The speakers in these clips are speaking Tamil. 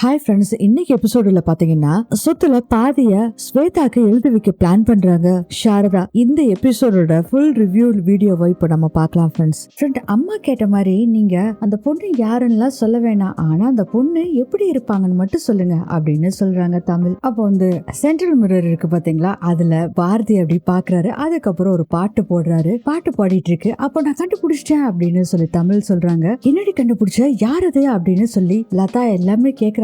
ஹாய் ஃப்ரெண்ட்ஸ், இன்னைக்கு எபிசோடுல பாத்தீங்கன்னா சொத்துல பாதிய ஸ்வேதாக்கு எழுதி வைக்க பிளான் பண்றாங்க சாரதா. இந்த எபிசோடோட ஃபுல் ரிவ்யூ வீடியோவை இப்போ நம்ம பார்க்கலாம் ஃப்ரெண்ட்ஸ். அம்மா கேட்ட மாதிரி நீங்க அந்த பொண்ணு யாருன்னு சொல்ல வேணாம், ஆனா அந்த பொண்ணு எப்படி இருப்பாங்கன்னு மட்டும் சொல்லுங்க அப்படின்னு சொல்றாங்க தமிழ். அப்போ வந்து சென்ட்ரல் மிரர் இருக்கு பாத்தீங்களா, அதுல பாரதி அப்படி பாக்குறாரு. அதுக்கப்புறம் ஒரு பாட்டு போடுறாரு, பாட்டு பாடிட்டு இருக்கு. அப்போ நான் கண்டுபிடிச்சிட்டேன் அப்படின்னு சொல்லி தமிழ் சொல்றாங்க. என்னடி கண்டுபிடிச்ச, யார் அது அப்படின்னு சொல்லி லதா எல்லாமே கேக்குறாங்க.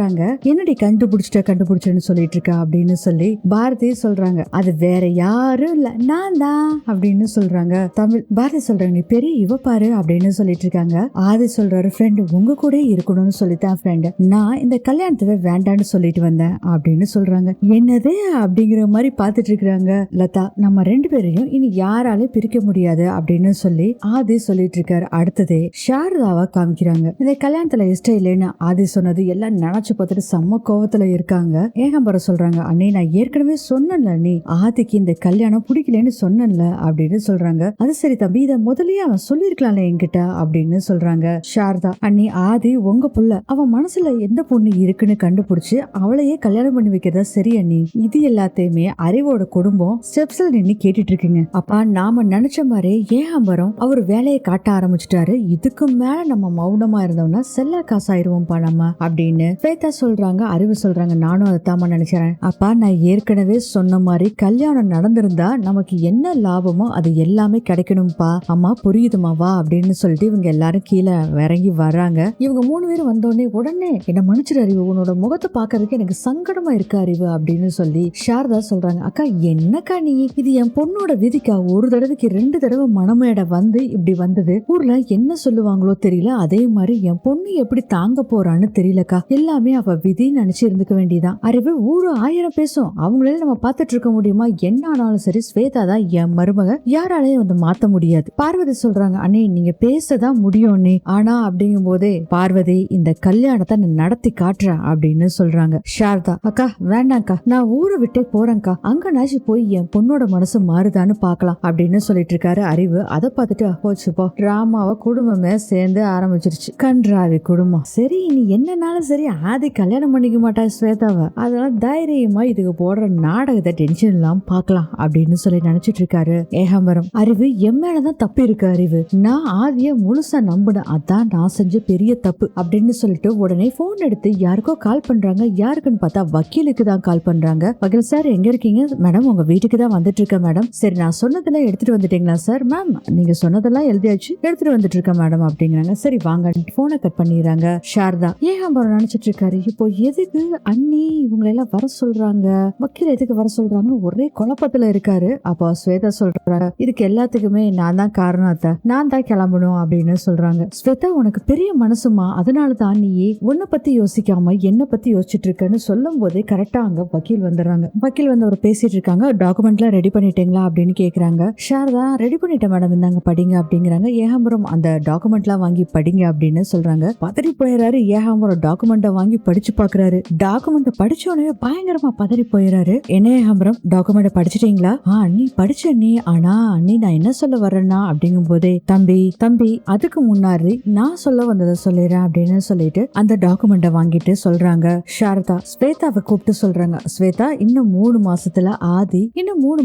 என்னடி கண்டுபிடிச்சேன்னு சொல்லிட்டு இருக்கா அப்படின்னு சொல்லி பாரதி சொல்றாங்க. அது வேற யாரும் இல்ல, நான் தான் அப்படின்னு சொல்றாங்க தமிழ். பாரதி சொல்றாங்க, நீ பெரிய இவ பாரு அப்படின்னு சொல்லிட்டு இருக்காங்க. ஆதி சொல்றாரு, ஃப்ரெண்ட் உங்க கூட இருக்கணும்னு சொல்லித்தான் ஃப்ரெண்ட் நான் இந்த கல்யாணத்தை வேண்டான்னு சொல்லிட்டு வந்தேன் அப்படின்னு சொல்றாங்க. என்னது அப்படிங்கிற மாதிரி பாத்துட்டு இருக்காங்க லதா. நம்ம ரெண்டு பேரையும் இனி யாராலையும் பிரிக்க முடியாது அப்படின்னு சொல்லி ஆதி சொல்லிட்டு இருக்காரு. அடுத்ததே சாரதாவை காமிக்கிறாங்க. இந்த கல்யாணத்துல இஷ்டம் இல்லைன்னு ஆதி சொன்னது எல்லாம் நினைச்சு பார்த்துட்டு செம்ம கோவத்துல இருக்காங்க. ஏகாம்பரம் சொல்றாங்க, அண்ணே நான் ஏற்கனவே சொன்னேன்ல, நீ ஆதிக்கு இந்த கல்யாணம் பிடிக்கலன்னு சொன்னேன்ல அப்படின்னு சொல்றாங்க. அது சரி தம்பி, இதை முதல்லயே அவன் சொல்லிருக்கலாம்ல என்கிட்ட அப்படின்னு சொல்றாங்க சாரதா. அண்ணி, ஆதி உங்க புள்ள, அவன் மனசுல எந்த பொண்ணு இருக்குன்னு கண்டுபிடிச்சு அவளையே கல்யாணம் பண்ணி வைக்கிறதா சரி அண்ணி. இது எல்லாத்தையுமே அறிவோட குடும்பம் ஸ்டெப்ஸ்ல நின்னு கேட்டுட்டு இருக்குங்க. அப்பா நாம நினைச்ச மாதிரி ஏகாம்பரம் அவர் வேலையை காட்ட ஆரம்பிச்சுட்டாரு. இதுக்கு மேல நம்ம மௌனமா இருந்தோம்னா செல்ல காசாயிருவோம்ப்பா நம்ம அப்படின்னு ஸ்வேதா சொல்றாங்க. அறிவு சொல்றாங்க, நானும் அதை தாமா நினைக்கிறேன். அப்பா நான் ஏற்கனவே சொன்ன மாதிரி கல்யாணம் நடந்திருந்தா நமக்கு என்ன லாபமோ அது எல்லாமே கிடைக்கணும்பா. அம்மா புரியுதுமா வா அப்படின்னு சொல்லிட்டு இவங்க எல்லாரும் கீழே இறங்கி வர்றாங்க. இவங்க மூணு பேரும் வந்தோடனே உடனே என்ன மன்னிச்சிரு அறிவு, உன்னோட முகத்தை பாக்குறதுக்கு எனக்கு சங்கடமா இருக்கு அறிவு அப்படின்னு சொல்லி சாரதா சொல்றாங்க. அக்கா என்னக்கா நீ, இது என் பொண்ணோட விதிக்கா, ஒரு தடவைக்கு 2 தடவை மனமேட வந்து இப்படி வந்தது. ஊர்ல என்ன சொல்லுவாங்களோ தெரியல, அதே மாதிரி என் பொண்ணு எப்படி தாங்க போறான்னு தெரியலக்கா. எல்லாமே அவ விதி நினைச்சு இருந்துக்க வேண்டியதான். அறிவு ஊரு 1000 பேசும், அவங்களே நம்ம பார்த்துட்டு இருக்க முடியுமா? என்ன ஆனாலும் சரி ஸ்வேதா தான் என் மருமக, யாராலையும் வந்து மாத்த முடியாது. பார்வதி சொல்றாங்க, அண்ணே நீங்க பேசதான் முடியும் அண்ணே, ஆனா அப்படிங்கும் போதே பார்வதி இந்த கல்யாணத்தை நான் நடத்தி காட்டுறேன் அப்படின்னு சொல்றாங்க. சாரதா, அக்கா வேண்டாம்க்கா, நான் ஊரை விட்டே போறேன்க்கா, அங்கனாச்சு போய் என் பொண்ணோட மனசு மாறுதான்னு பாக்கலாம் அப்படின்னு சொல்லிட்டு இருக்காரு அறிவு. அதை பார்த்துட்டு போச்சுப்போ டிராமாவை குடும்பமே சேர்ந்து ஆரம்பிச்சிருச்சு. கன்றாவி குடும்பம். சரி நீ என்னன்னாலும் சரி ஆதி கல்யாணம் பண்ணிக்க மாட்டா ஸ்வேதாவை, அதெல்லாம் தைரியமா இதுக்கு போடுற நாடகத்தை டென்ஷன் இல்லாம பாக்கலாம் அப்படின்னு சொல்லி நினைச்சிட்டு இருக்காரு ஏகாம்பரம். அறிவு என் மேலதான் தப்பு இருக்கு அறிவு, நான் ஆதிய முழுசா நம்பினேன், அதான் நான் செஞ்ச பெரிய தப்பு அப்படின்னு சொல்லிட்டு உடனே போன் எடுத்து யாருக்கோ கால் பண்றாங்க. யாருக்குன்னு பார்த்தா வக்கீலுக்கு தான் கால் பண்றாங்க. வக்கீல் சார் எங்க இருக்கீங்க? மேடம் உங்க வீட்டுக்கு தான் வந்துட்டு இருக்கேன் மேடம். சரி நான் சொன்னதெல்லாம் எடுத்துட்டு வந்துட்டீங்களா சார்? மேம் நீங்க சொன்னதெல்லாம் எழுதியாச்சு, எடுத்துட்டு வந்துட்டு இருக்கேன் மேடம் அப்படிங்கிறாங்க. சரி வாங்க, போனை கட் பண்ணிடுறாங்க சாரதா. ஏகாம்பரம் நினைச்சிட்டு இருக்காரு, இப்போ எதுக்கு அண்ணி இவங்களெல்லாம் வர சொல்றாங்க, வக்கீல் எதுக்கு வர சொல்றாங்கன்னு ஒரே குழப்பத்துல இருக்காரு. அப்போ ஸ்வேதா சொல்றாங்க, இதுக்கு எல்லாத்துக்குமே நான் தான் காரணம் அத்தை, நான் தான் கிளம்பணும் அப்படின்னு சொல்றாங்க. ஸ்வேதா உனக்கு பெரிய மனசுமா, அதனாலதான் நீ உன்னை பத்தி யோசிக்காம என்ன பத்தி யோசிச்சுட்டு இருக்கன்னு சொல்லும் போதே கரெக்டா அங்க வக்கீல் வந்துடுறாங்க. வக்கீல் வந்து அவர் பேசிட்டு இருக்காங்க. டாக்குமெண்ட்லாம் ரெடி பண்ணிட்டீங்களா அப்படின்னு கேக்குறாங்க. சாரதா ரெடி பண்ணிட்டேன் மேடம், இந்தாங்க படிங்க அப்படிங்கிறாங்க. ஏகாம்பரம் அந்த டாக்குமெண்ட்லாம் வாங்கி படிங்க அப்படின்னு சொல்றாங்க. பதறி போயிடுறாரு ஏகாம்பரம். டாக்குமெண்ட்டை வாங்கி படிச்சு பாக்குறாரு. டாக்குமெண்ட் படிச்சோடனே பயங்கரமா பதறி போயிடுறாரு. என்ன ஏகாம்பரம் டாக்குமெண்ட் படிச்சிட்டீங்களா? அண்ணி படிச்ச நீ, ஆனா அண்ணி நான் என்ன சொல்ல வர்றேன்னா அப்படிங்கும் போதே தம்பி அதுக்கு முன்னாடி நான் சொல்ல வந்ததை சொல்லிடுறேன் அப்படின்னு சொல்லிட்டு அந்த டாக்குமெண்ட்டை வாங்கிட்டு சொல்றாங்க. சாரதா ஸ்வேதாவை கூப்பிட்டு சொல்றாங்க, ஸ்வேதா இன்னும் 3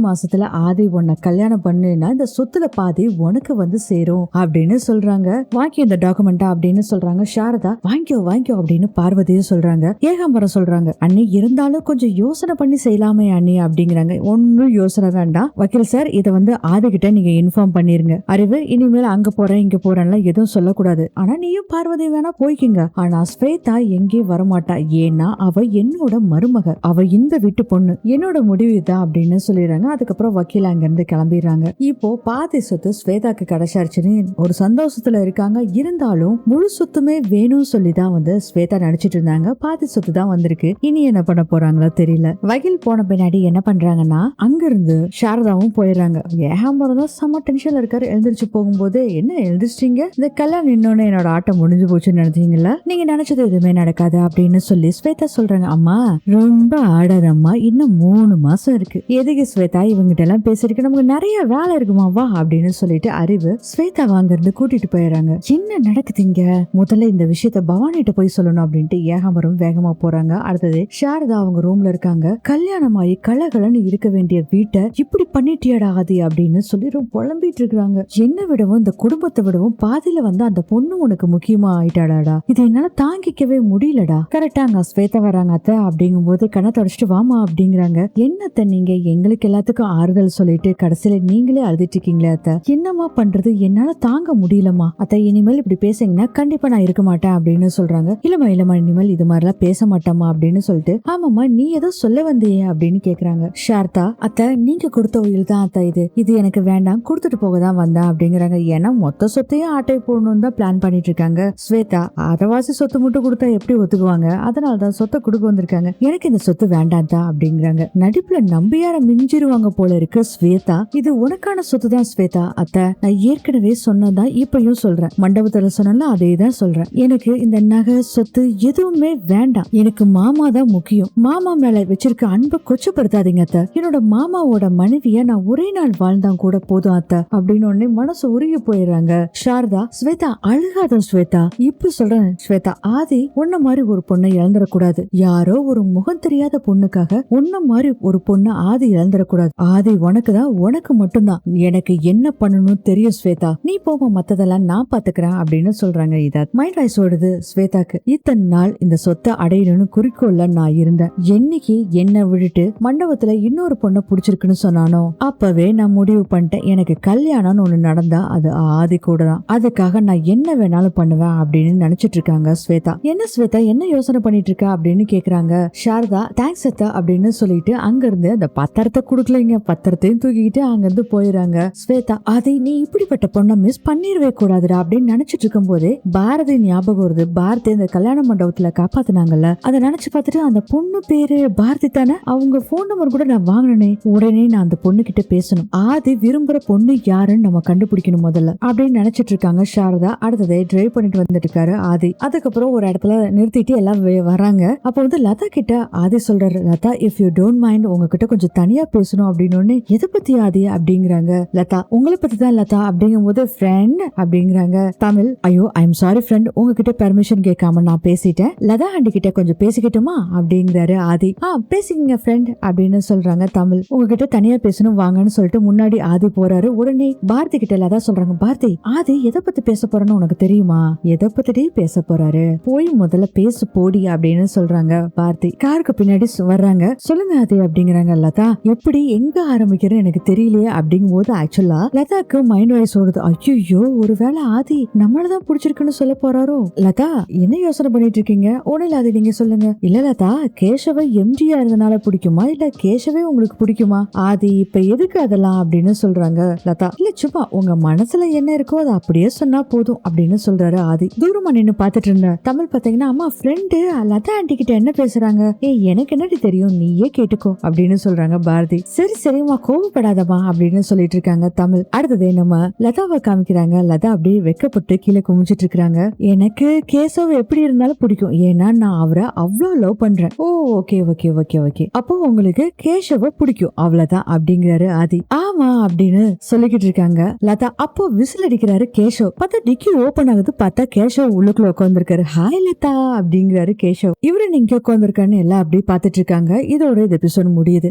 மாசத்துல ஆதி உன்னை கல்யாணம் பண்ணுனா இந்த சொத்துல பாதி உனக்கு வந்து சேரும் அப்படின்னு சொல்றாங்க. வாங்கி இந்த டாக்குமெண்டா அப்படின்னு சொல்றாங்க. சாரதா வாங்கிக்கோ அப்படின்னு பார்வதியும் சொல்றாங்க. ஏகாம்பரம் சொல்றாங்க, அண்ணி இருந்தாலும் கொஞ்சம் யோசனை பண்ணி செய்யலாமே அண்ணி அப்படிங்கிறாங்க. ஒன்னும் யோசனை வேண்டாம் வக்கீல் சார், இதை வந்து ஆதி கிட்ட நீங்க இன்ஃபார்ம் பண்ணிருங்க. அறிவு இனிமேல் அங்க போறேன் இங்க போறேன்லாம் எதுவும் சொல்லக்கூடாது. ஆனா நீயும் பார்வதி வேணா போய்க்கிங்க, ஆனா ஸ்வேதா எங்கேயும் வரமாட்டா, ஏன்னா அவ என்னோட மருமக, அவ இந்த வீட்டு பொண்ணு, என்னோட முடிவு தான் அப்படின்னு சொல்லிடுறாங்க. அதுக்கப்புறம் வக்கீல் அங்க இருந்து கிளம்பிடுறாங்க. இப்போ பாதி சொத்து ஸ்வேதாக்கு கிடைச்சாருச்சுன்னு ஒரு சந்தோஷத்துல இருக்காங்க. இருந்தாலும் முழு சொத்துமே வேணும்னு சொல்லிதான் வந்து ஸ்வேதா நினைச்சிட்டு இருந்தாங்க. பாதி சொத்து தான் வந்திருக்கு, இனி என்ன பண்ண போறாங்களோ தெரியல. வக்கீல் போன பின்னாடி என்ன பண்றாங்கன்னா அங்க இருந்து சாரதாவும் போயிடுறாங்க. ஏகாம்பரம் தான் செம்ம டென்ஷன்ல இருக்காரு. எழுந்திரிச்சு போகும்போது, என்ன எழுந்திரிச்சிட்டீங்க, இந்த கல்யாணம் இன்னொன்னு என்னோட ஆட்டம் முடிஞ்சு போச்சுன்னு நினைச்சீங்களா? நீங்க நினைச்சது எதுவுமே நடக்காது அப்படின்னு சொல்லி ஸ்வேதா சொல்றாங்க. அம்மா ரொம்ப ஆடாதம்மா, இன்னும் 3 மாசம் இருக்கு. எதுக்கு ஸ்வேதா இவங்கிட்ட எல்லாம் பேசிருக்கு, நமக்கு நிறைய வேலை இருக்குமா வா அப்படின்னு சொல்லிட்டு அறிவு ஸ்வேதா அங்க இருந்து கூட்டிட்டு போயிடுறாங்க. என்ன நடக்குதுங்க, முதல்ல இந்த விஷயத்த பவானிட்ட போய் சொல்லணும் அப்படின்ட்டு ஏகாம்பரம் வேகமா போறாங்க. அடுத்தது சாரதா அவங்க ரூம்ல இருக்காங்க. கல்யாணமாயி கலகலன்னு இருக்க வேண்டிய வீட்டை இப்படி பண்ணிட்டியடா ஆதி அப்படின்னு சொல்லி ரொம்ப புலம்பிட்டு இருக்காங்க. என்ன விடவும் இந்த குடும்பத்தை விடவும் பாதியில வந்து அந்த பொண்ணு உனக்கு முக்கியமா ஆயிட்டாடாடா, இதை என்னால தாங்கிக்கவே முடியலடா. கரெக்டா அங்க ஸ்வேதா வராங்க. அத்தை அப்படிங்கும் போது கண்ணை தொடச்சிட்டு வாமா அப்படிங்கிறாங்க. என்னத்த நீங்க எங்களுக்கு எல்லாத்துக்கும் ஆறுதல் சொல்லிட்டு கடைசியில நீங்களே அழுதுட்டு இருக்கீங்களே அத்தை, என்னமா பண்றது, என்னால தாங்க முடியலமா அத்தை, இனிமேல் இப்படி பேசுங்கன்னா கண்டிப்பா நான் இருக்க மாட்டேன் அப்படின்னு சொல்றாங்க. இல்லம்மா இனிமேல் இது மாதிரிலாம் பேச மாட்டேமா அப்படின்னு சொல்லிட்டு, ஆமாமா நீ ஏதோ சொல்ல வந்தியே அப்படின்னு கேக்குறாங்க. சாரதா, அத்தை நீங்க கொடுத்த உயில் தான் அத்தை, இது எனக்கு வேண்டாம், கொடுத்துட்டு போக தான் வந்தேன் அப்படிங்கிறாங்க. ஏன்னா மொத்த சொத்தையும் ஆட்டை போடணும் தான் பிளான் பண்ணிட்டு இருக்காங்க ஸ்வேதா. அரவாசி சொத்து மட்டும் கொடுத்தா எப்படி ஒத்துக்குவாங்க, அதனாலதான் சொத்தை கொடுக்க வந்திருக்காங்க. எனக்கு இந்த சொத்து வேண்டாம் தான் அப்படிங்கிறாங்க. நடிப்புல நம்பியார மிஞ்சிருவாங்க போல இருக்கு ஸ்வேதா. இது உனக்கான சொத்து தான் ஸ்வேதா. அத்தை நான் ஏற்கனவே சொன்னதான் இப்பயும் சொல்றேன், மண்டபத்துல சொன்னா அதே தான் சொல்றேன். எனக்கு இந்த நகை சொத்து எதுவுமே வேண்டாம், எனக்கு மாமா தான் முக்கியம். மாமா மேல வச்சிருக்க அன்பை கொச்சப்படுத்தாதீங்க அத்தை, என்னோட மாமாவோட மனைவிய நான் ஒரே நாள் வாழ்ந்தா கூட போதும் அத்தை அப்படின்னு உடனே மனசு உருகி போயிடுறாங்க. சாரதா, ஸ்வேதா அழுகாத ஸ்வேதா, இப்ப சொல்றேன் ஸ்வேதா, ஆதி உன்ன மாதிரி ஒரு பொண்ணை இழந்துடக்கூடாது. யாரோ ஒரு முகம் தெரியாத பொண்ணுக்காக உன்ன மாதிரி ஒரு பொண்ணை ஆதி இழந்துடக்கூடாது. ஆதி உனக்கு தான், உனக்கு மட்டும்தான். எனக்கு என்ன பண்ணணும் தெரியும் ஸ்வேதா, நீ போக மத்ததெல்லாம் நான் பாத்துக்கிறேன் அப்படின்னு சொல்றாங்க. இதா மைண்ட் வாய்ஸ் ஓடுது ஸ்வேதாக்கு. இத்தனை நாள் இந்த சொத்தை அடையணும்னு குறிக்கோள்ல நான் இருந்தேன். என்னைக்கு என்ன விட்டுட்டு மண்டபத்துல இன்னொரு பொண்ணை புடிச்சிருக்குன்னு சொன்னானோ அப்பவே நான் முடிவு பண்ணிட்டேன், எனக்கு கல்யாணம்னு ஒண்ணு நடந்தா அது ஆதி கூட தான், அதுக்காக நான் என்ன வேணாலும் பண்ணுவேன் அப்படின்னு நினைச்சிட்டு இருக்காங்க ஸ்வேதா. என்ன ஸ்வேதா என்ன யோசனை பண்ணிட்டு இருக்கா அப்படின்னு கேக்குறாங்க. சாரதா, தேங்க்ஸ் அத்தா அப்படின்னு சொல்லிட்டு அங்க இருந்து அந்த பத்திரத்தை குடுக்கலைங்க, பத்திரத்தையும் தூக்கிட்டு அங்க இருந்து போயிடுறாங்க. ஸ்வேதா, அதை நீ இப்படிப்பட்ட பொண்ணை மிஸ் பண்ணிடவே கூடாதுடா அப்படின்னு நினைச்சிட்டு இருக்கும் போதே பாரதி ஞாபகம் வருது. பாரதி இந்த கல்யாண மண்டபத்துல காப்பாத்தினாங்கல்ல, அதை நினைச்சு பார்த்துட்டு அந்த பொண்ணு பேரு பாரதி தானே, அவங்க போன் நம்பர் கூட நான் வாங்கினேனே, உடனே நான் அந்த பொண்ணு கிட்ட பேசணும், ஆதி விரும்புற பொண்ணு யாருன்னு நம்ம கண்டுபிடிக்கணும் முதல்ல அப்படின்னு நினைச்சிட்டு இருக்காங்க சாரதா. அடுத்ததே டிரைவ் பண்ணிட்டு வந்துட்டு இருக்காரு ஆதி. அதுக்கப்புறம் ஒரு இடத்துல நிறுத்திட்டு எல்லாம் வராங்க. அப்ப வந்து லதா கிட்ட ஆதி சொல்றாரு, Latha if you don't mind உங்ககிட்ட கொஞ்சம் தனியா பேசணும் அப்படின்னு. எதை பத்தி ஆதி அப்படிங்கிறாங்க. லதா, உங்களை பத்தி தான் லதா அப்படிங்கும் போது ஃப்ரெண்ட் அப்படிங்கிறாங்க. தமிழ், ஐயோ ஐ எம் சாரி ஃப்ரெண்ட், உங்ககிட்ட பெர்மிஷன் கேட்காம நான் பேசிட்டேன், லதா ஆண்டி கிட்ட கொஞ்சம் பேசிக்கிட்டோமா அப்படிங்கிறாரு ஆதி. பேசிக்கங்க ஃப்ரெண்ட் அப்படின்னு சொல்றாங்க. தமிழ், உங்ககிட்ட தனியா பேசணும் வாங்கன்னு சொல்லிட்டு முன்னாடி ஆதி போறாரு. உடனே பாரதி கிட்ட லதா சொல்றாங்க, பாரதி ஆதி எதை பத்தி பேச போறேன்னு உனக்கு தெரியுமா, எதை பத்தி பேச போறாரு, போய் முதல்ல பேசு போடி அப்படின்னு சொல்றாங்க. பாரதி காருக்கு பின்னாடி வர்றாங்க. சொல்லுங்க ஆதி அப்படிங்கிறாங்க. லதா, எப்படி எங்க ஆரம்பிக்கிறேன்னு எனக்கு தெரியலையே அப்படிங்கும் போது ஆக்சுவலா லதாக்கு மைண்ட் வாய்ஸ் ஓடுது, ஐயோ ஒருவேளை ஆதி நம்மளதான் பிடிச்சிருக்குன்னு சொல்ல போறாரோ. லதா என்ன யோசனை பண்ணிட்டு இருக்கீங்க, ஒன்னும் ஆதி நீங்க சொல்லுங்க. இல்ல லதா, கேசவ எம்ஜிஆர் இருந்தனால பிடிக்குமா இல்ல கேசவே உங்களுக்கு பிடிக்குமா ஆதி, இப்ப எதுக்கு அதெல்லாம் அப்படின்னு சொல்றாங்க. லதா, இல்ல சும்மா உங்க மனசுல என்ன இருக்கோ அதை அப்படியே சொன்னா போதும் அப்படின்னு சொல்றாரு ஆதி. தூரமா நின்னு பாத்துட்டு இருந்த தமிழ் பாத்தீங்கன்னா, அம்மா ஃப்ரெண்டு லதா ஆண்டி கிட்ட என்ன பேசுறாங்க, எனக்கு என்னடி தெரியும் நீயே கேட்டுக்கோ அப்படின்னு சொல்றாங்க பாரதி. சரி சரிம்மா கோவப்படாதமா அப்படின்னு சொல்லிட்டு இருக்காங்க தமிழ். அடுத்ததே நம்ம லதாவை காமிக்கிறாங்க. லதா அப்படியே வெக்கப்பட்டு கீழே குமிச்சிட்டு இருக்காங்க. எனக்கு கேசவ எப்படி இருந்தாலும் பிடிக்கும், ஏன்னா நான் அவரை அவ்வளவு லவ் பண்றேன். ஓ ஓகே ஓகே ஓகே ஓகே, அப்போ உங்களுக்கு கேசவ பிடிக்கும் அவ்வளவுதான் அப்படிங்கிறாரு ஆதி. ஆமா அப்படின்னு சொல்லிக்கிட்டு இருக்காங்க லதா. அப்போ விசில் அடிக்கிறாரு கேசவ். பார்த்தா டிக்கி ஓபன் ஆகுது, பார்த்தா கேசவ் உள்ளுக்குள்ள உட்காந்துருக்காரு. ஹாய் லதா அப்படிங்கிறாரு கேசவ். இவரு நீங்க உட்காந்துருக்கான்னு எல்லாம் அப்படியே பாத்துட்டு இருக்காங்க. இதோட இந்த எபிசோட் முடியுது.